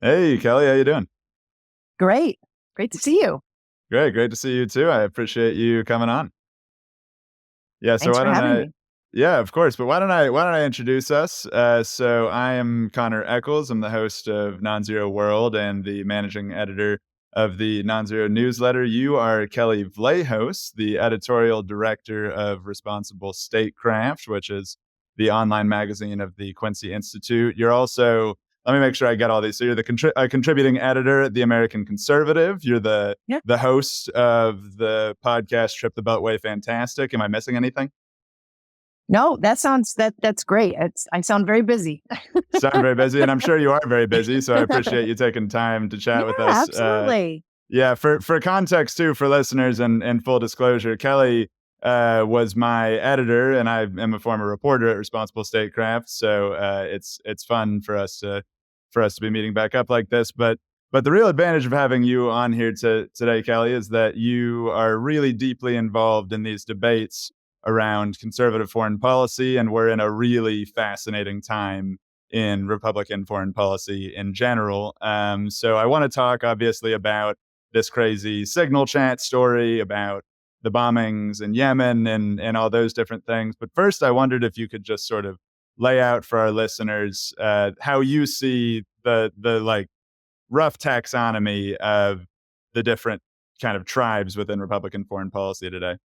Hey, Kelly, how you doing? Great. Great to see you. Great to see you too. I appreciate you coming on. Yeah, so Thanks why for don't having I me. Yeah, of course, but why don't I introduce us? So I am Connor Eccles. I'm the host of NonZero World and the managing editor of the NonZero newsletter. You are Kelley Vlahos, the editorial director of Responsible Statecraft, which is the online magazine of the Quincy Institute. You're also Let me make sure I get all these. So you're the contributing editor at the American Conservative. You're Yeah. the host of the podcast Trip the Beltway Fantastic. Am I missing anything? No, that's great. I sound very busy. Sound very busy, and I'm sure you are very busy. So I appreciate you taking time to Yeah, chat with us. absolutely. Yeah, for context too, for listeners and full disclosure, Kelley was my editor, and I am a former reporter at Responsible Statecraft. So it's fun for us to be meeting back up like this. But the real advantage of having you on here today, Kelley, is that you are really deeply involved in these debates around conservative foreign policy, and we're in a really fascinating time in Republican foreign policy in general. So I want to talk, obviously, about this crazy signal chat story, about the bombings in Yemen and all those different things. But first, I wondered if you could just sort of lay out for our listeners how you see the like rough taxonomy of the different kind of tribes within Republican foreign policy today.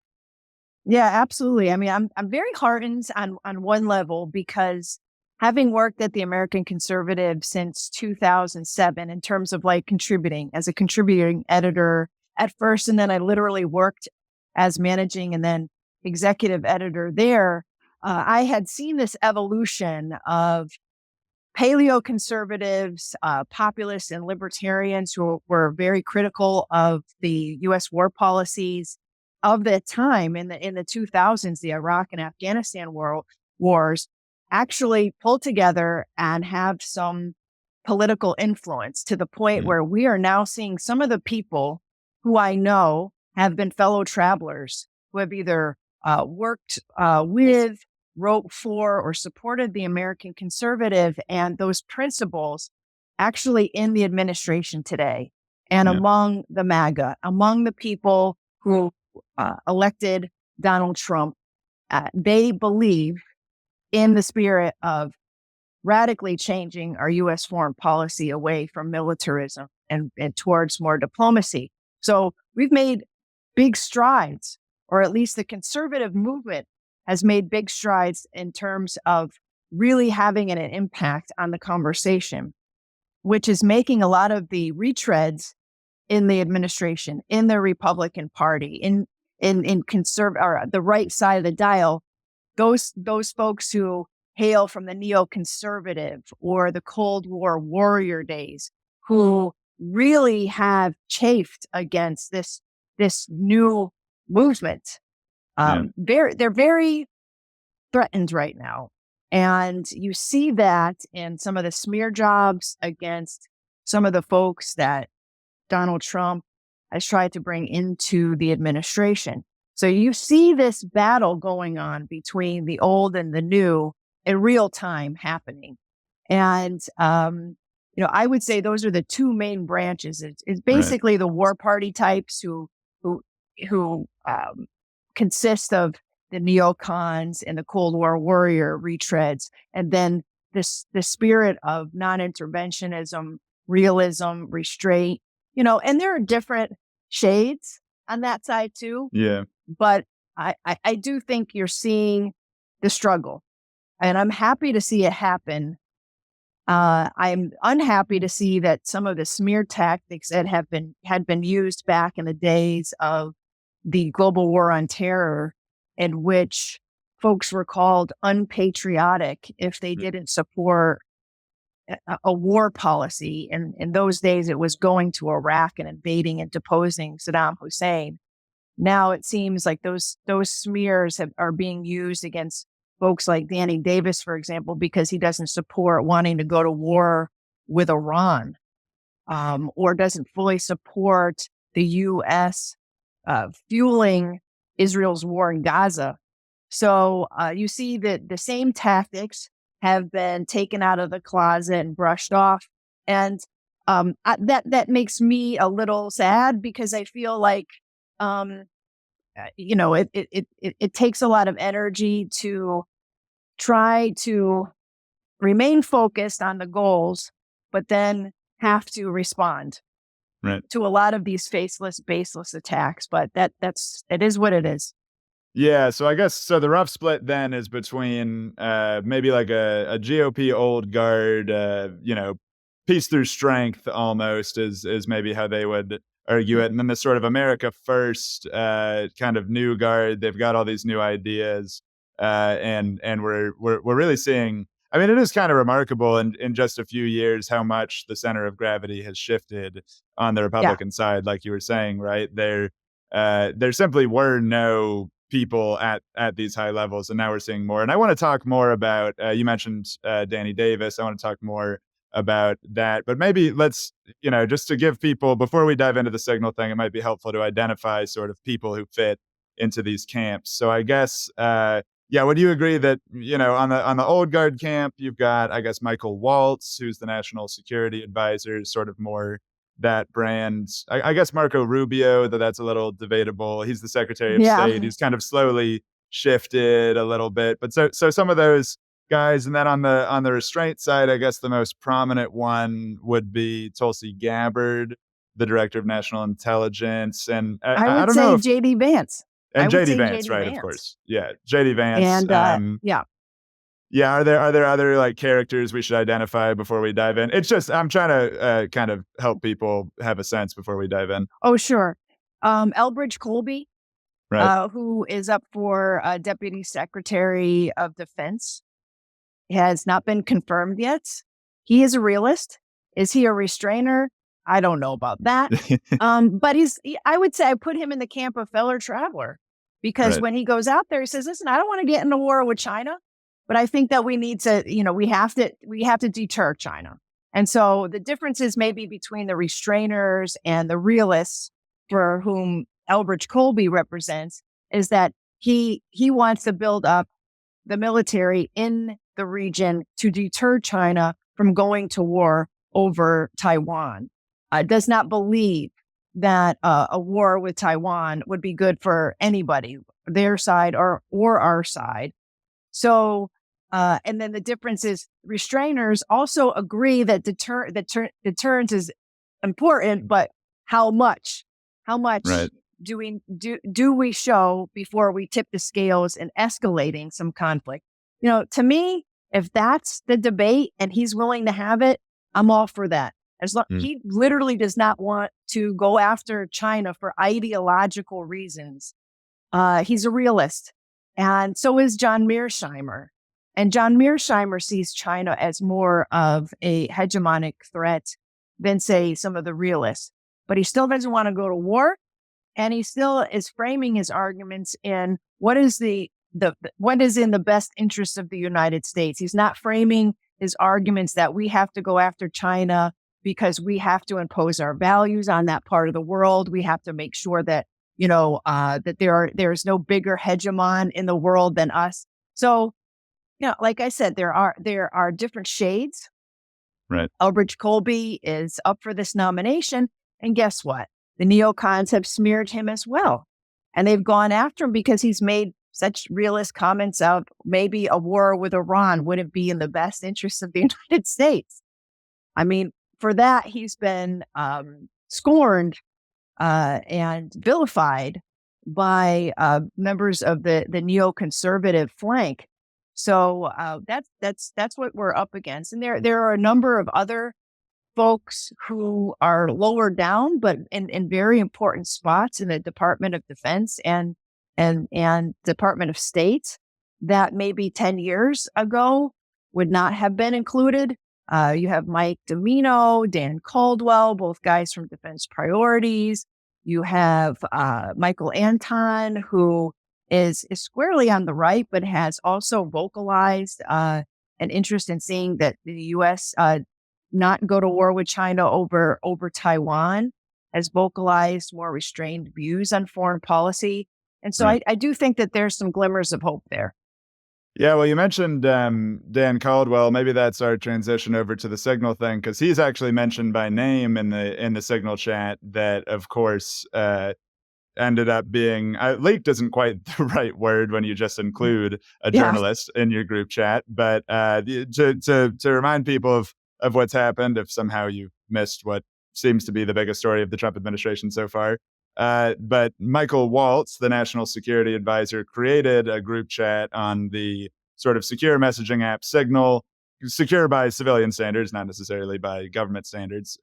Yeah, absolutely. I mean, I'm very heartened on one level because having worked at the American Conservative since 2007 in terms of like contributing as a contributing editor at first, and then I literally worked as managing and then executive editor there. I had seen this evolution of paleo conservatives, populists, and libertarians who were very critical of the U.S. war policies of that time in the 2000s, the Iraq and Afghanistan wars, actually pull together and have some political influence to the point Yeah, where we are now seeing some of the people who I know have been fellow travelers who have either worked with, wrote for, or supported the American Conservative and those principles actually in the administration today and yeah, among the MAGA, among the people who elected Donald Trump. They believe in the spirit of radically changing our U.S. foreign policy away from militarism and towards more diplomacy. So we've made big strides, or at least the conservative movement has made big strides in terms of really having an impact on the conversation, which is making a lot of the retreads in the administration, in the Republican Party, in conserv or the right side of the dial, those folks who hail from the neoconservative or the Cold War warrior days, who really have chafed against this new movement. yeah, They're very threatened right now, and you see that in some of the smear jobs against some of the folks that Donald Trump has tried to bring into the administration. So you see this battle going on between the old and the new in real time happening. And, I would say those are the two main branches. It's right. basically the war party types who, who consist of the neocons and the Cold War warrior retreads. And then the spirit of non-interventionism, realism, restraint, and there are different shades on that side too. Yeah, But I do think you're seeing the struggle, and I'm happy to see it happen. I'm unhappy to see that some of the smear tactics that had been used back in the days of the global war on terror, in which folks were called unpatriotic if they didn't support a war policy. And in those days, it was going to Iraq and invading and deposing Saddam Hussein. Now it seems like those smears are being used against folks like Danny Davis, for example, because he doesn't support wanting to go to war with Iran, or doesn't fully support the U.S. Fueling Israel's war in Gaza. So you see that the same tactics have been taken out of the closet and brushed off. And That makes me a little sad because I feel like, it takes a lot of energy to try to remain focused on the goals, but then have to respond Right. to a lot of these faceless, baseless attacks. But it is what it is. Yeah, so I guess so the rough split then is between maybe like a GOP old guard, peace through strength almost is maybe how they would argue it, and then the sort of America first kind of new guard. They've got all these new ideas, and we're really seeing. I mean, it is kind of remarkable in just a few years how much the center of gravity has shifted on the Yeah, Republican side, like you were saying, right? There simply were no people at these high levels, and now we're seeing more. And I want to talk more about. You mentioned Danny Davis. I want to talk more about that, but maybe let's just to give people before we dive into the signal thing, it might be helpful to identify sort of people who fit into these camps. So I guess. Yeah, would you agree that on the old guard camp, you've got I guess Michael Waltz, who's the national security advisor, sort of more that brand. I guess Marco Rubio, though that's a little debatable. He's the Secretary of yeah. State. He's kind of slowly shifted a little bit, but so some of those guys, and then on the restraint side, I guess the most prominent one would be Tulsi Gabbard, the Director of National Intelligence, and I I would don't know say if JD Vance. I and would JD say Vance, JD right? Of Vance. course, yeah, JD Vance. And yeah, Yeah, are there other like characters we should identify before we dive in? It's just I'm trying to kind of help people have a sense before we dive in. oh sure. Elbridge Colby, Right. who is up for Deputy Secretary of Defense, has not been confirmed yet. He is a realist. Is he a restrainer? I don't know about that. But I would say I put him in the camp of fellow traveler because Right. when he goes out there, he says, listen, I don't want to get in a war with China, but I think that we need to, we have to deter China. And so the differences maybe between the restrainers and the realists for whom Elbridge Colby represents is that he wants to build up the military in the region to deter China from going to war over Taiwan. Does not believe that a war with Taiwan would be good for anybody, their side or our side. So, and then the difference is restrainers also agree that deterrence is important, but how much? How much Right. do we show before we tip the scales and escalating some conflict? To me, if that's the debate and he's willing to have it, I'm all for that. Mm. He literally does not want to go after China for ideological reasons. He's a realist, and so is John Mearsheimer. And John Mearsheimer sees China as more of a hegemonic threat than, say, some of the realists. But he still doesn't want to go to war, and he still is framing his arguments in what is what is in the best interest of the United States. He's not framing his arguments that we have to go after China because we have to impose our values on that part of the world. We have to make sure that that there's no bigger hegemon in the world than us. So, like I said, there are different shades. Right. Elbridge Colby is up for this nomination, and guess what? The neocons have smeared him as well, and they've gone after him because he's made such realist comments of maybe a war with Iran wouldn't be in the best interest of the United States. I mean, for that, he's been scorned and vilified by members of the neoconservative flank. So that's what we're up against. And there are a number of other folks who are lower down, but in very important spots in the Department of Defense and Department of State that maybe 10 years ago would not have been included. You have Mike Domino, Dan Caldwell, both guys from Defense Priorities. You have Michael Anton, who is squarely on the right, but has also vocalized an interest in seeing that the U.S. Not go to war with China over Taiwan, has vocalized more restrained views on foreign policy. And so Right. I do think that there's some glimmers of hope there. Yeah, well, you mentioned Dan Caldwell. Maybe that's our transition over to the Signal thing because he's actually mentioned by name in the Signal chat. That, of course, ended up being leaked isn't quite the right word when you just include a Yeah. journalist in your group chat. But to remind people of what's happened, if somehow you missed what seems to be the biggest story of the Trump administration so far. But Michael Waltz, the national security advisor, created a group chat on the sort of secure messaging app Signal, secure by civilian standards, not necessarily by government standards.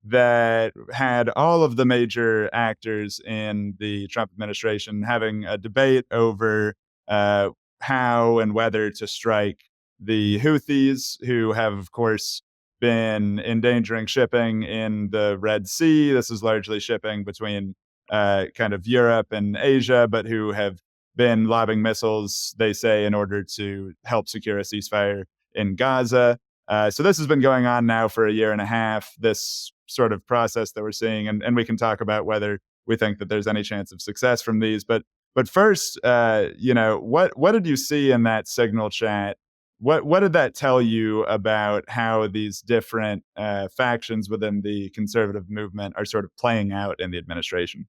That had all of the major actors in the Trump administration having a debate over uh, how and whether to strike the Houthis, who have, of course, been endangering shipping in the Red Sea. This is largely shipping between kind of Europe and Asia, but who have been lobbing missiles, they say, in order to help secure a ceasefire in Gaza. So this has been going on now for a year and a half, this sort of process that we're seeing. And we can talk about whether we think that there's any chance of success from these. But first, what did you see in that Signal chat? What did that tell you about how these different factions within the conservative movement are sort of playing out in the administration?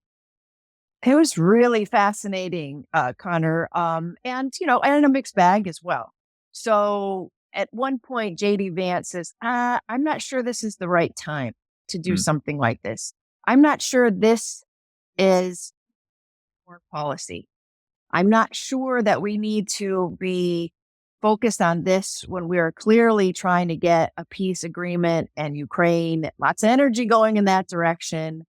It was really fascinating, Connor. And a mixed bag as well. So at one point, JD Vance says, I'm not sure this is the right time to do Mm, something like this. I'm not sure this is foreign policy. I'm not sure that we need to be focused on this when we are clearly trying to get a peace agreement and Ukraine, lots of energy going in that direction.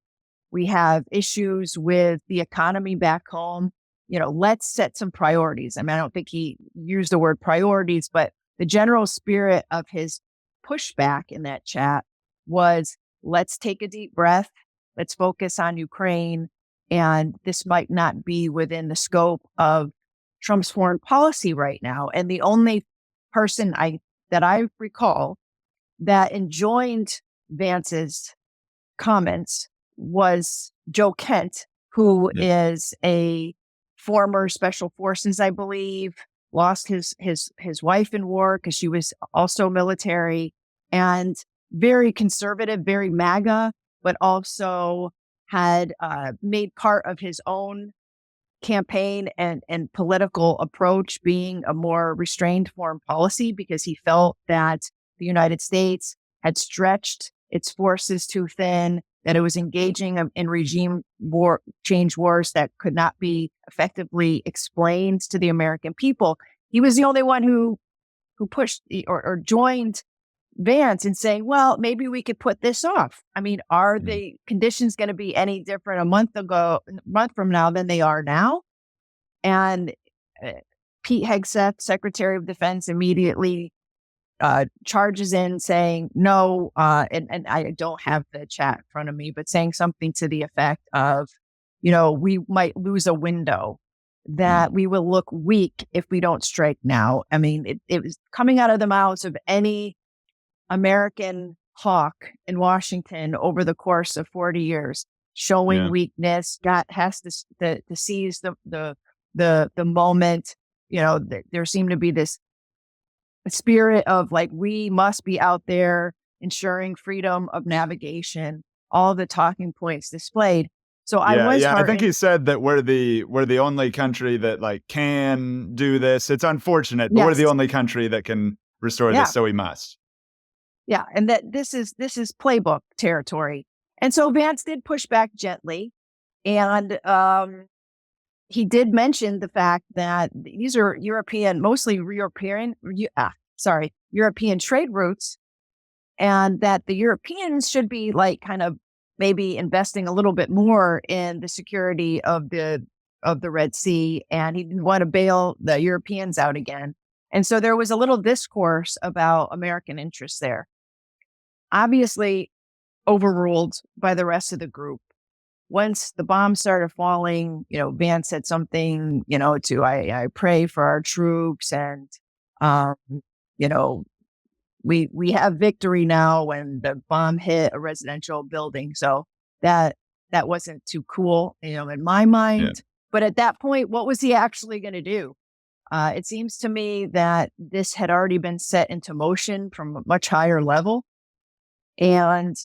We have issues with the economy back home. Let's set some priorities. I mean, I don't think he used the word priorities, but the general spirit of his pushback in that chat was let's take a deep breath. Let's focus on Ukraine. And this might not be within the scope of Trump's foreign policy right now. And the only person that I recall that enjoined Vance's comments was Joe Kent, who yeah, is a former special forces, I believe, lost his wife in war because she was also military, and very conservative, very MAGA, but also had made part of his own campaign and political approach being a more restrained foreign policy because he felt that the United States had stretched its forces too thin, that it was engaging in regime change wars that could not be effectively explained to the American people. He was the only one who pushed or joined Vance in saying, well, maybe we could put this off. I mean, are mm, the conditions going to be any different a month from now than they are now? And uh, Pete Hegseth, Secretary of Defense, immediately charges in saying no. And I don't have the chat in front of me, but saying something to the effect of, we might lose a window, mm. that we will look weak if we don't strike now. I mean, it was coming out of the mouths of any American hawk in Washington over the course of 40 years, showing Yeah. weakness, has to seize the moment. There seemed to be this spirit of like, we must be out there ensuring freedom of navigation, all the talking points displayed. So I Yeah, was yeah. I think heartened. he said that we're the only country that like can do this. It's unfortunate, but we're the Yes. only country that can restore this, Yeah. so we must. Yeah. And that this is playbook territory. And so Vance did push back gently. And he did mention the fact that these are mostly European trade routes, and that the Europeans should be like kind of maybe investing a little bit more in the security of the Red Sea, and he didn't want to bail the Europeans out again. And so there was a little discourse about American interests there, obviously overruled by the rest of the group. Once the bombs started falling, Vance said something, I pray for our troops, and um, you know, we have victory now when the bomb hit a residential building. So that that wasn't too cool, in my Yeah. mind. But at that point, what was he actually going to do? It seems to me that this had already been set into motion from a much higher level, and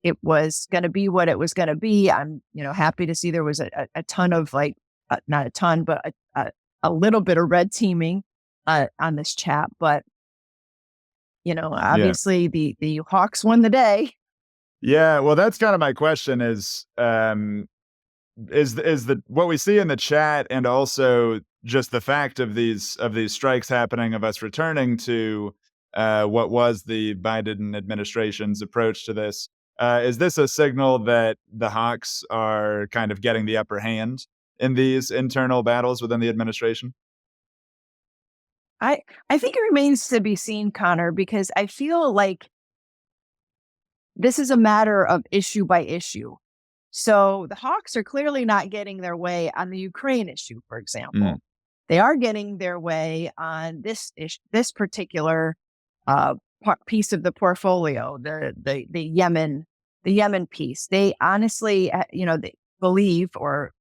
it was going to be what it was going to be. I'm, happy to see there was a ton of not a ton, but a little bit of red teaming on this chat. But Yeah. obviously the Hawks won the day. Yeah, well, that's kind of my question is the what we see in the chat, and also just the fact of these strikes happening, of us returning to what was the Biden administration's approach to this. Is this a signal that the Hawks are kind of getting the upper hand in these internal battles within the administration? I think it remains to be seen, Connor, because I feel like this is a matter of issue by issue. So the Hawks are clearly not getting their way on the Ukraine issue, for Mm, example. They are getting their way on this particular uh, piece of the portfolio, the Yemen piece. They honestly, they believe, or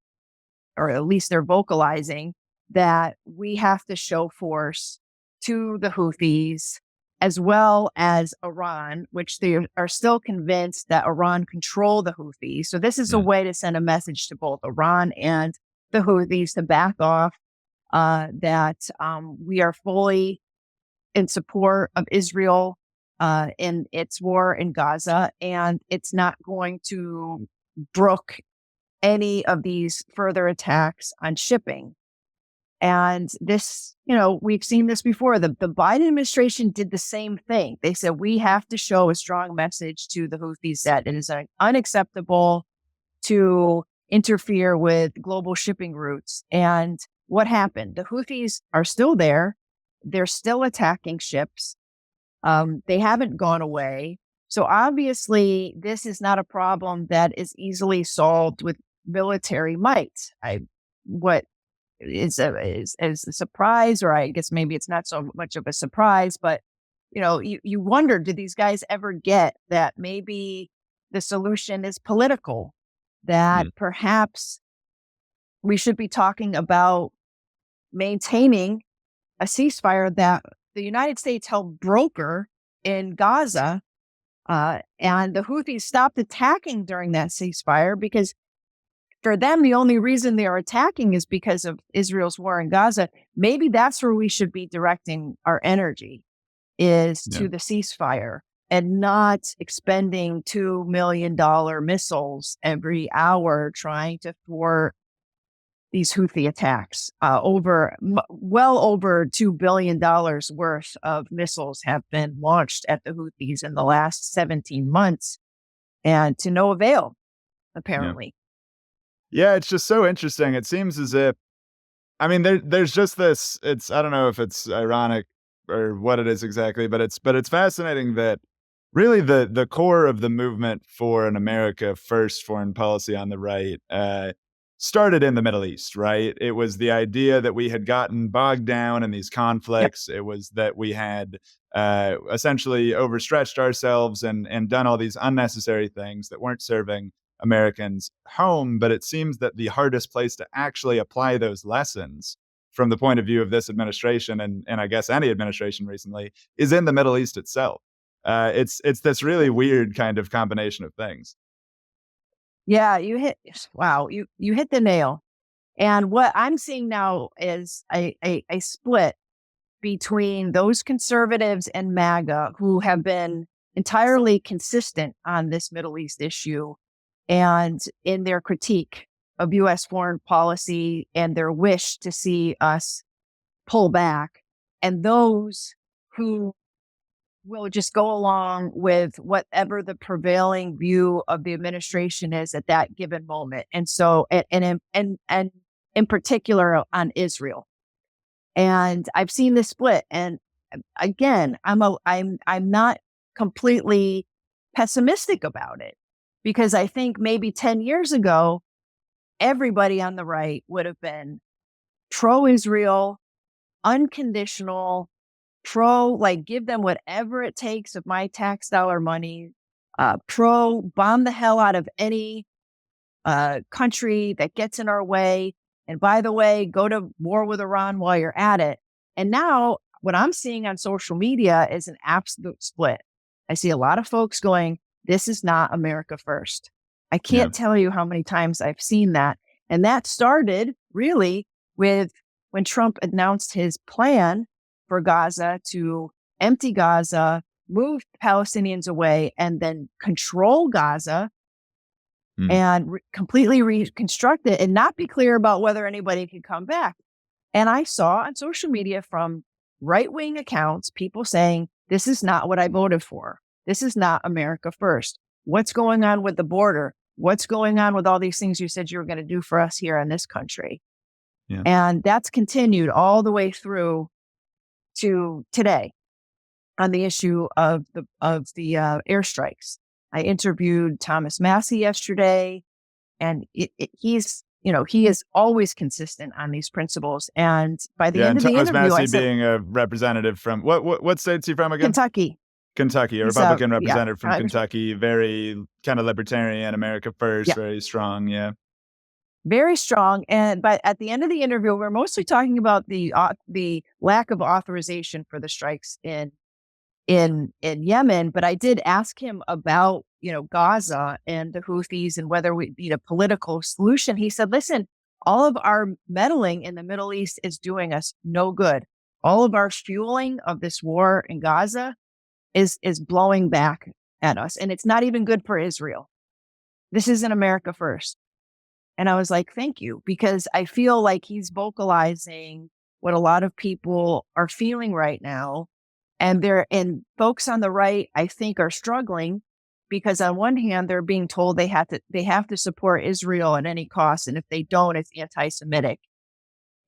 at least they're vocalizing, that we have to show force to the Houthis as well as Iran, which they are still convinced that Iran control the Houthis. So this is a mm, way to send a message to both Iran and the Houthis to back off, that we are fully in support of Israel in its war in Gaza, and it's not going to brook any of these further attacks on shipping. And this, we've seen this before. The Biden administration did the same thing. They said, we have to show a strong message to the Houthis that it is unacceptable to interfere with global shipping routes. And what happened? The Houthis are still there. They're still attacking ships. They haven't gone away. So obviously, this is not a problem that is easily solved with military might. What is a surprise, or I guess maybe it's not so much of a surprise, but you wonder, did these guys ever get that maybe the solution is political, that mm. perhaps we should be talking about maintaining a ceasefire that the United States helped broker in Gaza, and the Houthis stopped attacking during that ceasefire, because for them, the only reason they are attacking is because of Israel's war in Gaza. Maybe that's where we should be directing our energy, is Yeah. to the ceasefire, and not expending $2 million missiles every hour trying to thwart these Houthi attacks. Well over $2 billion worth of missiles have been launched at the Houthis in the last 17 months, and to no avail, Yeah. apparently. Yeah, it's just so interesting. It seems as if, I mean, there's just this. It's, I don't know if it's ironic or what it is exactly, but it's fascinating that really the core of the movement for an America first foreign policy on the right started in the Middle East, right? It was the idea that we had gotten bogged down in these Yep. conflicts. It was that we had essentially overstretched ourselves and done all these unnecessary things that weren't serving Americans home. But it seems that the hardest place to actually apply those lessons from the point of view of this administration, and I guess any administration recently, is in the Middle East itself. It's this really weird kind of combination of things. Yeah, wow, you hit the nail. And what I'm seeing now is a split between those conservatives and MAGA who have been entirely consistent on this Middle East issue, and in their critique of US foreign policy and their wish to see us pull back, and those who will just go along with whatever the prevailing view of the administration is at that given moment. And so, and in particular on Israel. And I've seen this split. And again, I'm not completely pessimistic about it, because I think maybe 10 years ago, everybody on the right would have been pro-Israel, unconditional, like, give them whatever it takes of my tax dollar money, pro bomb the hell out of any country that gets in our way. And by the way, go to war with Iran while you're at it. And now what I'm seeing on social media is an absolute split. I see a lot of folks going, this is not America first. I Yeah. can't tell you how many times I've seen that. And that started really with when Trump announced his plan for Gaza to empty Gaza, move Palestinians away, and then control Gaza Mm. and completely reconstruct it and not be clear about whether anybody could come back. And I saw on social media from right-wing accounts, people saying, this is not what I voted for. This is not America first. What's going on with the border? What's going on with all these things you said you were going to do for us here in this country? Yeah. And that's continued all the way through to today on the issue of the airstrikes. I interviewed Thomas Massey yesterday, and he's, he is always consistent on these principles. And by the Yeah, end and of the Thomas interview, I Massey said, being a representative from what state's he from again? Kentucky. Kentucky, a He's Republican yeah, representative from Kentucky, very kind of libertarian, America first, yeah, very strong. Yeah. very strong. But at the end of the interview, we're mostly talking about the lack of authorization for the strikes in Yemen. But I did ask him about, Gaza and the Houthis and whether we need a political solution. He said, listen, all of our meddling in the Middle East is doing us no good. All of our fueling of this war in Gaza is blowing back at us. And it's not even good for Israel. This isn't America first. And I was like, thank you, because I feel like he's vocalizing what a lot of people are feeling right now. And folks on the right, I think, are struggling because on one hand, they're being told they have to support Israel at any cost. And if they don't, it's anti-Semitic.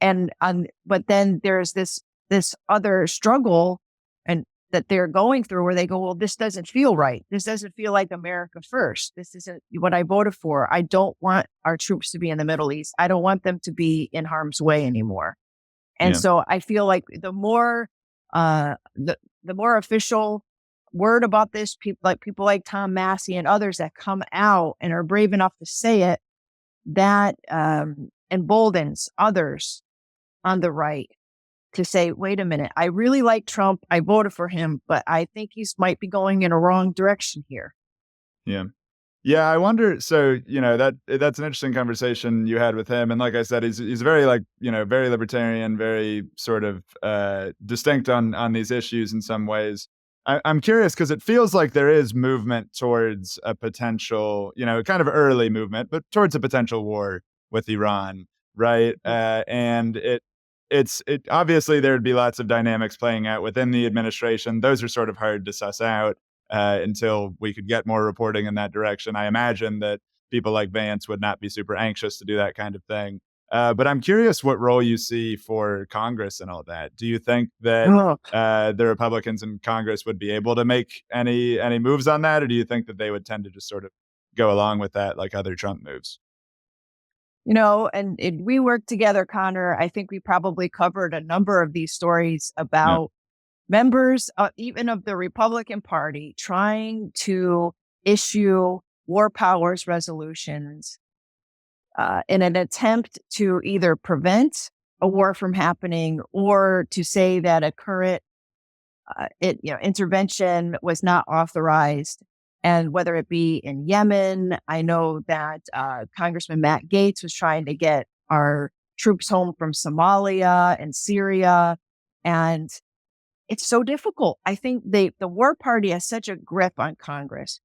But then there's this other struggle and that they're going through where they go, well, this doesn't feel right. This doesn't feel like America first. This isn't what I voted for. I don't want our troops to be in the Middle East. I don't want them to be in harm's way anymore. And Yeah. so I feel like the more official word about this, people like Tom Massey and others that come out and are brave enough to say it, that emboldens others on the right to say, wait a minute, I really like Trump. I voted for him, but I think he might be going in a wrong direction here. Yeah. Yeah, I wonder. So, that's an interesting conversation you had with him, and like I said, he's very very libertarian, very sort of distinct on these issues in some ways. I'm curious because it feels like there is movement towards a potential, kind of early movement, but towards a potential war with Iran, right? And it's obviously there'd be lots of dynamics playing out within the administration. Those are sort of hard to suss out. Until we could get more reporting in that direction. I imagine that people like Vance would not be super anxious to do that kind of thing. But I'm curious what role you see for Congress and all that. Do you think that the Republicans in Congress would be able to make any moves on that, or do you think that they would tend to just sort of go along with that like other Trump moves? And we worked together, Connor. I think we probably covered a number of these stories about members, even of the Republican Party, trying to issue war powers resolutions in an attempt to either prevent a war from happening or to say that a current intervention was not authorized. And whether it be in Yemen, I know that Congressman Matt Gaetz was trying to get our troops home from Somalia and Syria. And it's so difficult. I think the war party has such a grip on Congress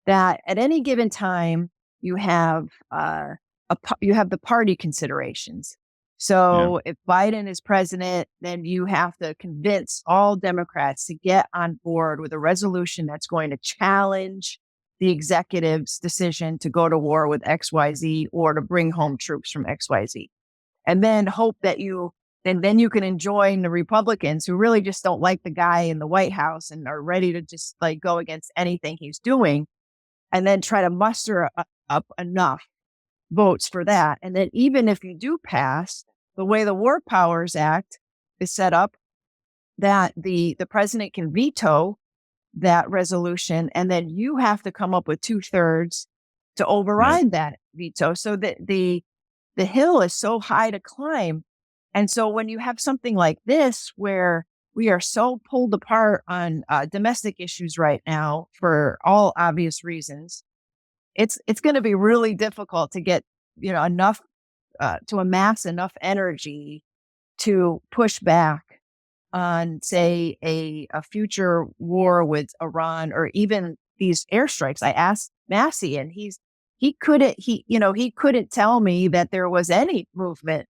that at any given time you have the party considerations. So if Biden is president, then you have to convince all Democrats to get on board with a resolution that's going to challenge the executive's decision to go to war with XYZ or to bring home troops from XYZ. And then hope that then you can enjoin the Republicans who really just don't like the guy in the White House and are ready to just go against anything he's doing, and then try to muster up enough votes for that. And then even if you do pass, the way the War Powers Act is set up, that the president can veto that resolution, and then you have to come up with 2/3 to override that veto. So that the hill is so high to climb. And so when you have something like this, where we are so pulled apart on domestic issues right now for all obvious reasons, it's going to be really difficult to get enough to amass enough energy to push back on, say, a future war with Iran, or even these airstrikes. I asked Massey, and he couldn't tell me that there was any movement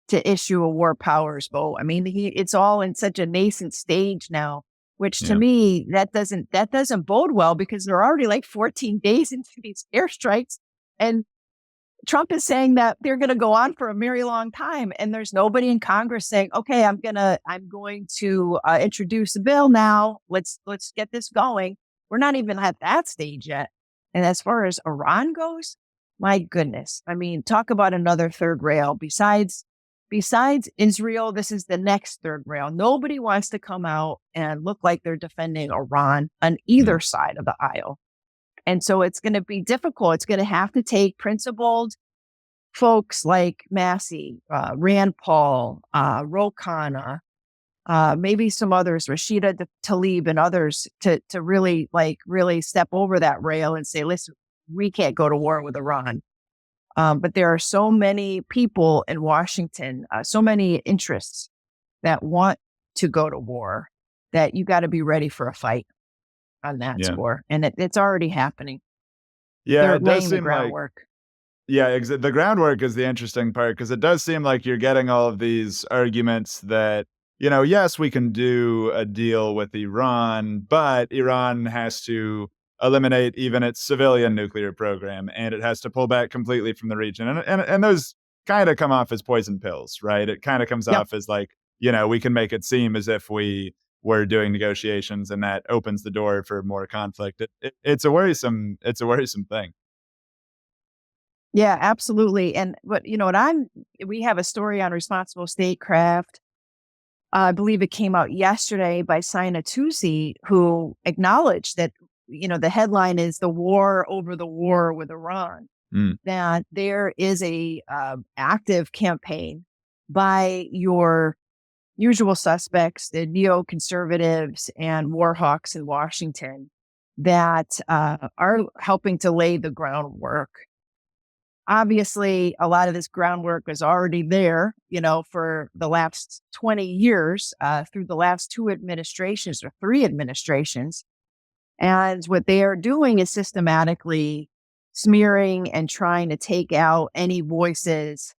to issue a war powers vote. I mean, it's all in such a nascent stage now, which to Yeah. me that doesn't bode well, because they're already like 14 days into these airstrikes, and Trump is saying that they're going to go on for a very long time, and there's nobody in Congress saying, "Okay, I'm going to introduce a bill now. Let's get this going." We're not even at that stage yet. And as far as Iran goes, my goodness, I mean, talk about another third rail. Besides Israel, this is the next third rail. Nobody wants to come out and look like they're defending Iran on either side of the aisle. And so it's going to be difficult. It's going to have to take principled folks like Massey, Rand Paul, Ro Khanna, maybe some others, Rashida Tlaib and others, to really step over that rail and say, listen, we can't go to war with Iran. But there are so many people in Washington, so many interests that want to go to war, that you got to be ready for a fight on that score. And it's already happening. Yeah, They're it does laying the seem like, groundwork. yeah, the groundwork is the interesting part, because it does seem like you're getting all of these arguments that, yes, we can do a deal with Iran, but Iran has to eliminate even its civilian nuclear program, and it has to pull back completely from the region. And those kind of come off as poison pills, right? It kind of comes Yep. off as like, we can make it seem as if we're doing negotiations, and that opens the door for more conflict. It's a worrisome thing. Yeah, absolutely. And we have a story on responsible statecraft. I believe it came out yesterday by Sina Tusi, who acknowledged that, the headline is "The War Over the War with Iran." That there is a active campaign by your usual suspects, the neoconservatives and war hawks in Washington, that are helping to lay the groundwork. Obviously, a lot of this groundwork is already there, for the last 20 years, through the last two administrations or three administrations. And what they are doing is systematically smearing and trying to take out any voices,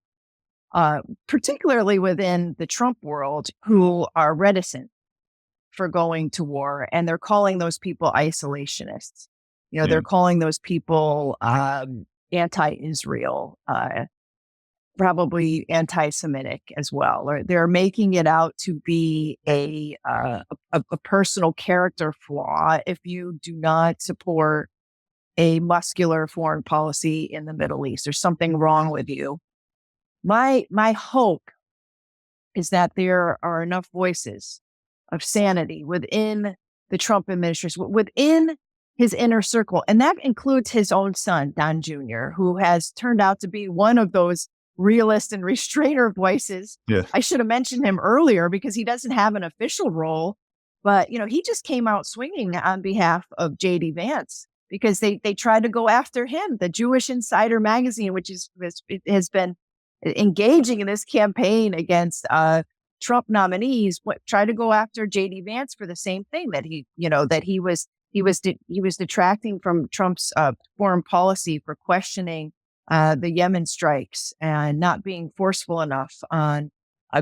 particularly within the Trump world, who are reticent for going to war. And they're calling those people isolationists. They're calling those people anti-Israel, probably anti-Semitic as well. Or they're making it out to be a personal character flaw if you do not support a muscular foreign policy in the Middle East. There's something wrong with you. My hope is that there are enough voices of sanity within the Trump administration, within his inner circle. And that includes his own son, Don Jr., who has turned out to be one of those realist and restrainer voices. Yeah. I should have mentioned him earlier because he doesn't have an official role, but he just came out swinging on behalf of J.D. Vance, because they tried to go after him. The Jewish Insider magazine, which has been engaging in this campaign against Trump nominees, tried to go after J.D. Vance for the same thing, that he was detracting from Trump's foreign policy for questioning the Yemen strikes and not being forceful enough on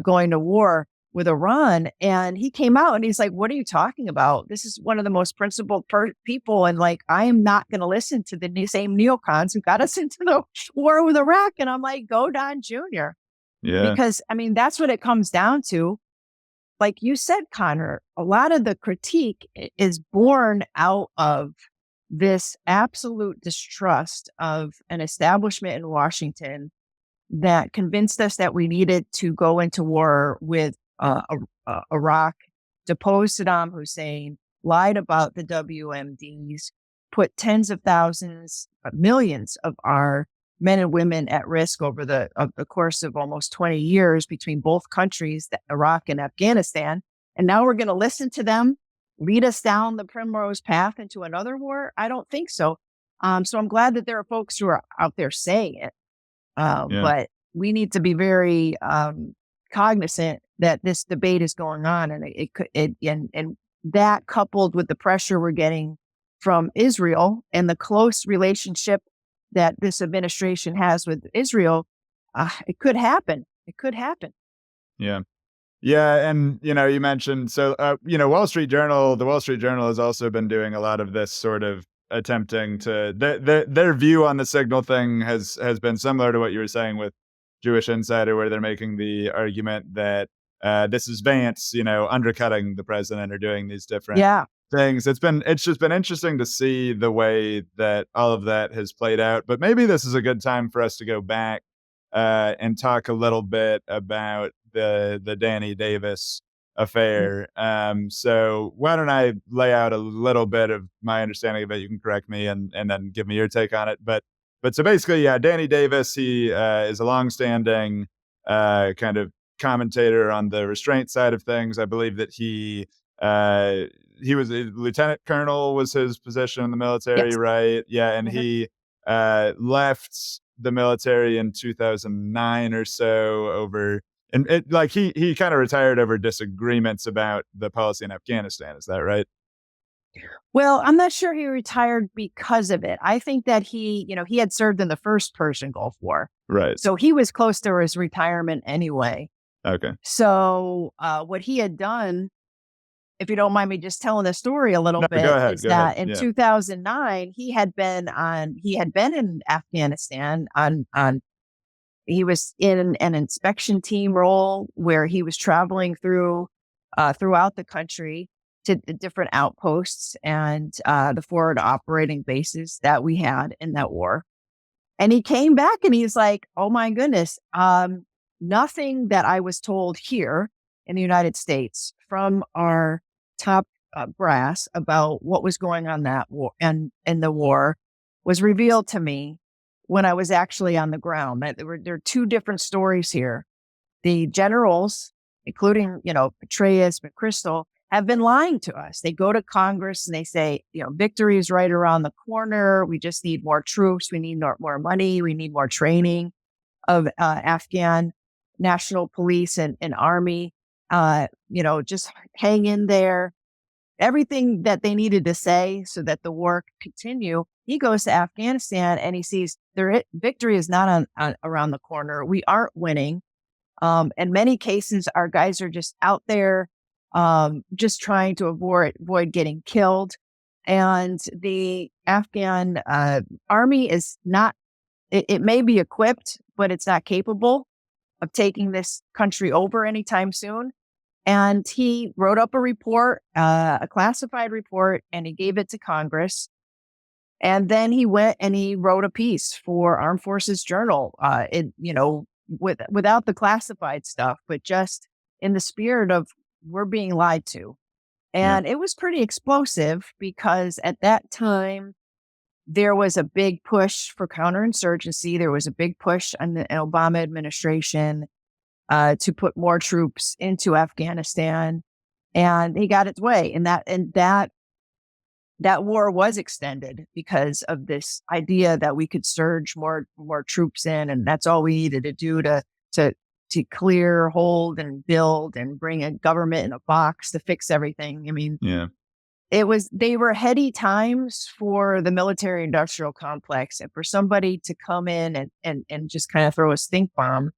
going to war with Iran. And he came out and he's like, "What are you talking about? This is one of the most principled people. And I am not going to listen to the same neocons who got us into the war with Iraq." And I'm like, go Don Jr. Yeah. Because that's what it comes down to. Like you said, Connor, a lot of the critique is born out of this absolute distrust of an establishment in Washington that convinced us that we needed to go into war with Iraq, depose Saddam Hussein, lied about the WMDs, put tens of thousands, millions of our men and women at risk over the course of almost 20 years between both countries, Iraq and Afghanistan. And now we're going to listen to them lead us down the primrose path into another war? I don't think so. So I'm glad that there are folks who are out there saying it. Yeah. But we need to be very cognizant that this debate is going on, and and that coupled with the pressure we're getting from Israel and the close relationship that this administration has with Israel, it could happen. It could happen. Yeah. Yeah, and you mentioned the Wall Street Journal has also been doing a lot of this sort of attempting to their view on the signal thing has been similar to what you were saying with Jewish Insider, where they're making the argument that this is Vance, undercutting the president or doing these different Yeah. things. It's just been interesting to see the way that all of that has played out. But maybe this is a good time for us to go back and talk a little bit about the Danny Davis affair. So why don't I lay out a little bit of my understanding of it? You can correct me and then give me your take on it. But so basically, yeah, Danny Davis, he is a longstanding kind of commentator on the restraint side of things. I believe that he was a lieutenant colonel was his position in the military, Yes. right? Yeah, and Mhm. he left the military in 2009 or so over and he kind of retired over disagreements about the policy in Afghanistan. Is that right? Well, I'm not sure he retired because of it. I think that he had served in the first Persian Gulf War. Right. So he was close to his retirement anyway. Okay. So what he had done, if you don't mind me just telling the story a little No, go bit, ahead. is Go ahead. that in Yeah. 2009 he had been in Afghanistan on he was in an inspection team role where he was traveling throughout the country to the different outposts and the forward operating bases that we had in that war. And he came back and he's like, "Oh my goodness, nothing that I was told here in the United States from our top brass about what was going on that war and in the war was revealed to me when I was actually on the ground. There are two different stories here. The generals, including Petraeus, McChrystal, have been lying to us. They go to Congress and they say, victory is right around the corner. We just need more troops. We need more money. We need more training of Afghan national police and army. Just hang in there. Everything that they needed to say so that the war could continue. He goes to Afghanistan and he sees victory is not on around the corner. We aren't winning. In many cases, our guys are just out there, just trying to avoid getting killed. And the Afghan army is not, it may be equipped, but it's not capable of taking this country over anytime soon. And he wrote up a report, a classified report, and he gave it to Congress. And then he went and he wrote a piece for Armed Forces Journal, without the classified stuff, but just in the spirit of we're being lied to. Yeah. And it was pretty explosive because at that time, there was a big push for counterinsurgency. There was a big push on the Obama administration to put more troops into Afghanistan, and he got its way. And that war was extended because of this idea that we could surge more troops in, and that's all we needed to do to clear, hold, and build, and bring a government in a box to fix everything. I mean, Yeah. they were heady times for the military industrial complex, and for somebody to come in and just kind of throw a stink bomb.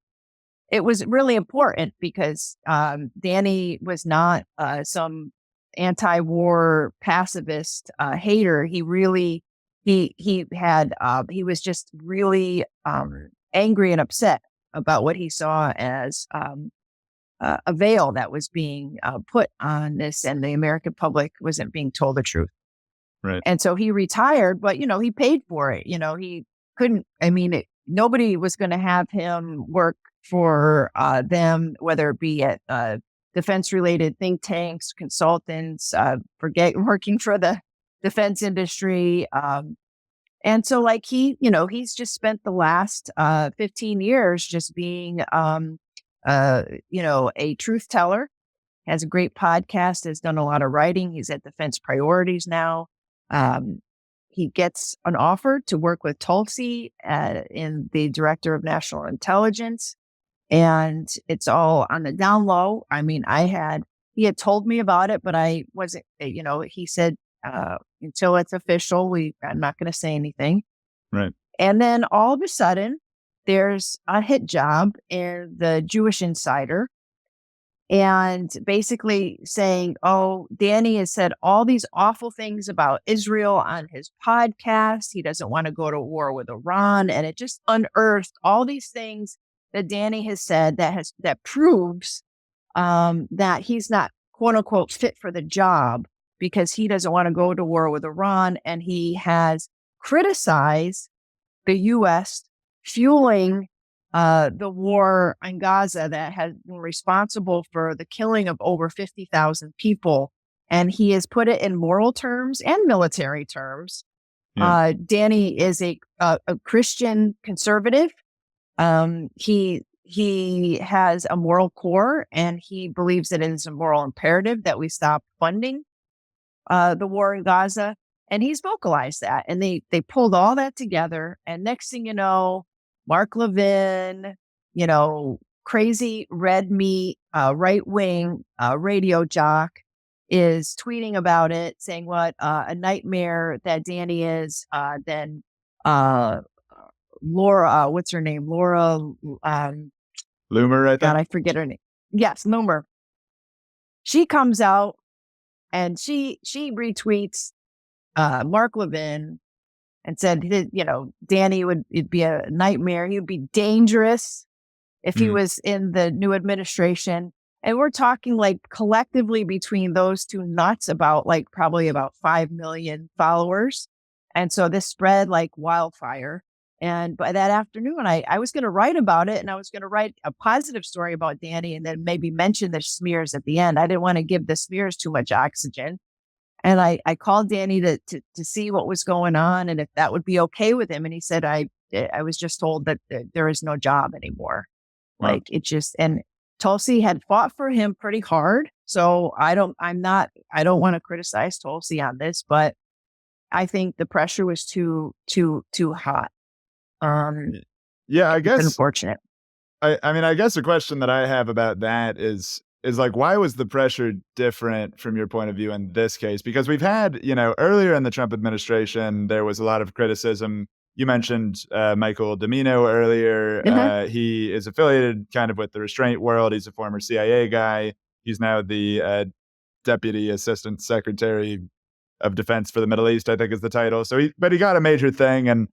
It was really important because Danny was not some anti-war pacifist hater. He really he was just really angry and upset about what he saw as a veil that was being put on this, and the American public wasn't being told the truth. Right. And so he retired, but he paid for it. He couldn't. I mean, nobody was going to have him work for them, whether it be at defense-related think tanks, consultants, working for the defense industry. And so like he's just spent the last 15 years just being, a truth teller, has a great podcast, has done a lot of writing. He's at Defense Priorities now. He gets an offer to work with Tulsi in the Director of National Intelligence. And it's all on the down low. I mean, he had told me about it, but I wasn't, he said, until it's official, I'm not going to say anything. Right. And then all of a sudden, there's a hit job in the Jewish Insider, and basically saying, oh, Danny has said all these awful things about Israel on his podcast. He doesn't want to go to war with Iran. And it just unearthed all these things that Danny has said that proves that he's not, quote unquote, fit for the job because he doesn't want to go to war with Iran. And he has criticized the U.S. fueling the war in Gaza that has been responsible for the killing of over 50,000 people. And he has put it in moral terms and military terms. Yeah. Danny is a Christian conservative. He has a moral core, and he believes that it is a moral imperative that we stop funding the war in Gaza. And he's vocalized that. And they pulled all that together. And next thing you know, Mark Levin, crazy red meat, right-wing radio jock is tweeting about it, saying what a nightmare that Danny is. Then Laura, what's her name? Laura Loomer, I think. God, I forget her name. Yes, Loomer. She comes out and she retweets Mark Levin and said, Danny it'd be a nightmare. He would be dangerous if he was in the new administration. And we're talking like collectively between those two nuts about probably about 5 million followers. And so this spread like wildfire. And by that afternoon, I was going to write about it, and I was going to write a positive story about Danny and then maybe mention the smears at the end. I didn't want to give the smears too much oxygen. And I called Danny to see what was going on and if that would be okay with him. And he said, I was just told that there is no job anymore. Wow. And Tulsi had fought for him pretty hard. So I don't want to criticize Tulsi on this, but I think the pressure was too hot. Yeah, I guess it's unfortunate. I mean, I guess the question that I have about that is like, why was the pressure different from your point of view in this case? Because we've had, earlier in the Trump administration, there was a lot of criticism. You mentioned Michael Domino earlier. Mm-hmm. He is affiliated kind of with the restraint world. He's a former CIA guy. He's now the Deputy Assistant Secretary of Defense for the Middle East, I think is the title. So he got a major thing. And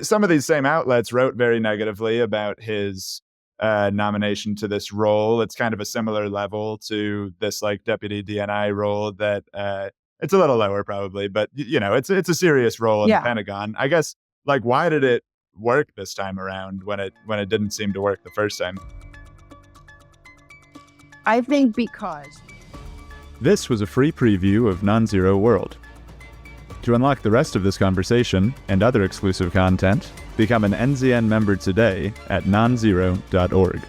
some of these same outlets wrote very negatively about his nomination to this role. It's kind of a similar level to this like deputy DNI role that it's a little lower probably, but it's a serious role in the Pentagon. I guess why did it work this time around when it didn't seem to work the first time? I think because this was a free preview of NonZero World. To unlock the rest of this conversation and other exclusive content, become an NZN member today at nonzero.org.